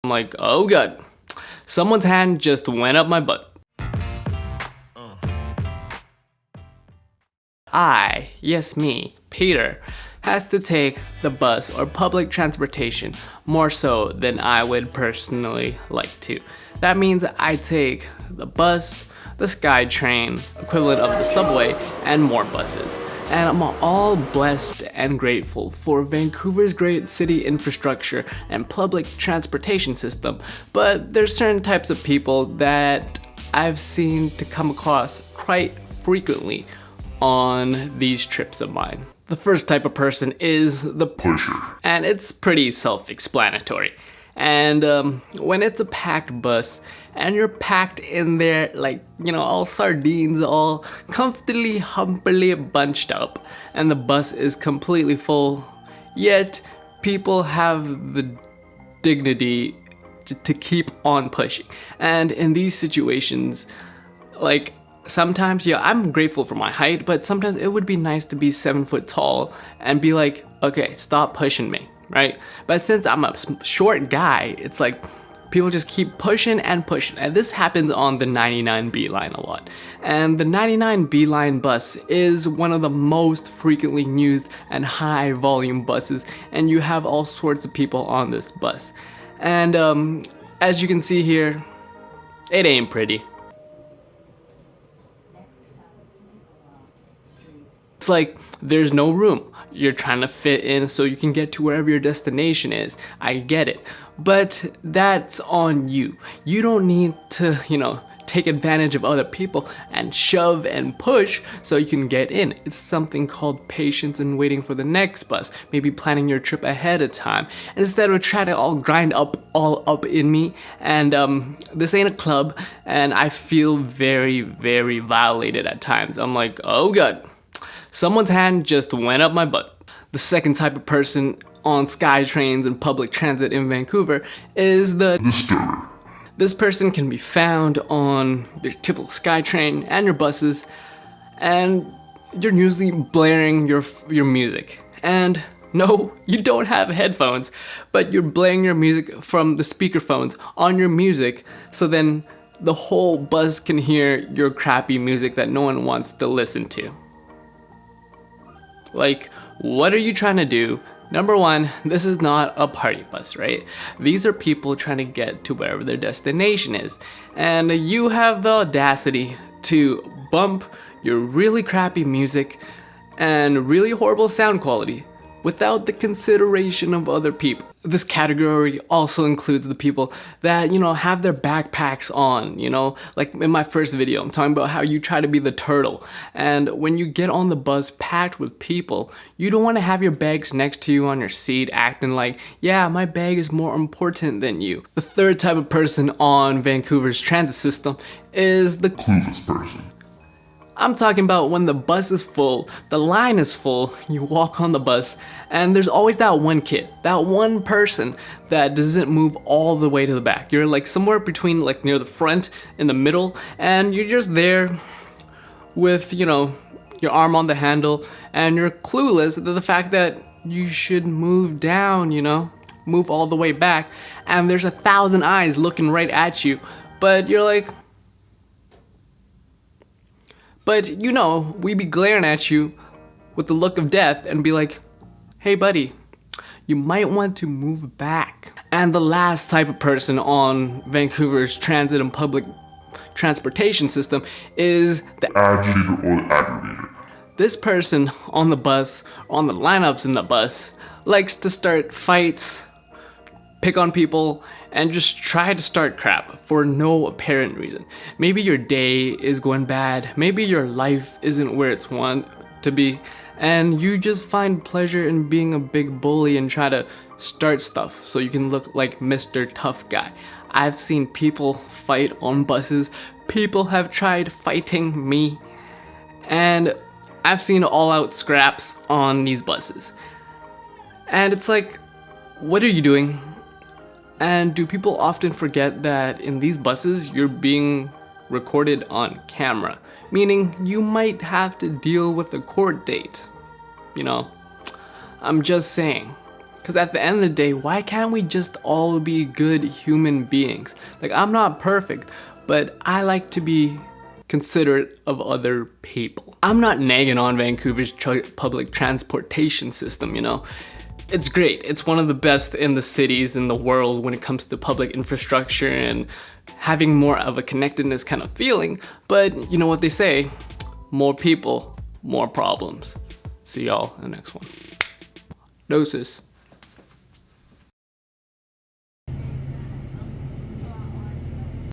I'm like, oh god, someone's hand just went up my butt. Yes me, Peter, has to take the bus or public transportation more so than I would personally like to. That means I take the bus, the Skytrain, equivalent of the subway, and more buses. And I'm all blessed and grateful for Vancouver's great city infrastructure and public transportation system, but there's certain types of people that I've seen to come across quite frequently on these trips of mine. The first type of person is the pusher, and it's pretty self-explanatory. And when it's a packed bus and you're packed in there like, you know, all sardines, all comfortably, humpily bunched up, and the bus is completely full, yet people have the dignity to keep on pushing. And in these situations, like, sometimes, yeah, I'm grateful for my height, but sometimes it would be nice to be 7 foot tall and be like, okay, stop pushing me, right? But since I'm a short guy, it's like people just keep pushing and pushing. And this happens on the 99B line a lot. And the 99B line bus is one of the most frequently used and high volume buses, and you have all sorts of people on this bus. And as you can see here, it ain't pretty. It's like there's no room. You're trying to fit in so you can get to wherever your destination is. I get it. But that's on you. You don't need to, you know, take advantage of other people and shove and push so you can get in. It's something called patience and waiting for the next bus. Maybe planning your trip ahead of time. Instead of trying to all grind all up in me. And this ain't a club, and I feel very, very violated at times. I'm like, oh god, someone's hand just went up my butt. The second type of person on Skytrains and public transit in Vancouver is the disturber. This person can be found on the typical Skytrain and your buses, and you're usually blaring your music. And no, you don't have headphones, but you're blaring your music from the speakerphones on your music, so then the whole bus can hear your crappy music that no one wants to listen to. Like, what are you trying to do? Number one, this is not a party bus, right? These are people trying to get to wherever their destination is. And you have the audacity to bump your really crappy music and really horrible sound quality without the consideration of other people. This category also includes the people that, you know, have their backpacks on, you know, like in my first video, I'm talking about how you try to be the turtle. And when you get on the bus packed with people, you don't want to have your bags next to you on your seat acting like, yeah, my bag is more important than you. The third type of person on Vancouver's transit system is the clueless person. I'm talking about when the bus is full, the line is full, you walk on the bus, and there's always that one kid, that one person that doesn't move all the way to the back. You're like somewhere between, like near the front, in the middle, and you're just there with, you know, your arm on the handle, and you're clueless to the fact that you should move down, you know, move all the way back, and there's 1,000 eyes looking right at you, but you're like, but you know, we be glaring at you with the look of death and be like, hey buddy, you might want to move back. And the last type of person on Vancouver's transit and public transportation system is the agitator or the aggravator. This person on the bus, on the lineups in the bus, likes to start fights, pick on people, and just try to start crap for no apparent reason. Maybe your day is going bad, maybe your life isn't where it's want to be, and you just find pleasure in being a big bully and try to start stuff so you can look like Mr. Tough Guy. I've seen people fight on buses, people have tried fighting me, and I've seen all-out scraps on these buses. And it's like, what are you doing? And do people often forget that in these buses, you're being recorded on camera? Meaning you might have to deal with a court date. You know, I'm just saying. Because at the end of the day, why can't we just all be good human beings? Like, I'm not perfect, but I like to be considerate of other people. I'm not nagging on Vancouver's public transportation system, you know. It's great. It's one of the best in the cities in the world when it comes to public infrastructure and having more of a connectedness kind of feeling. But you know what they say, more people, more problems. See y'all in the next one. Doses.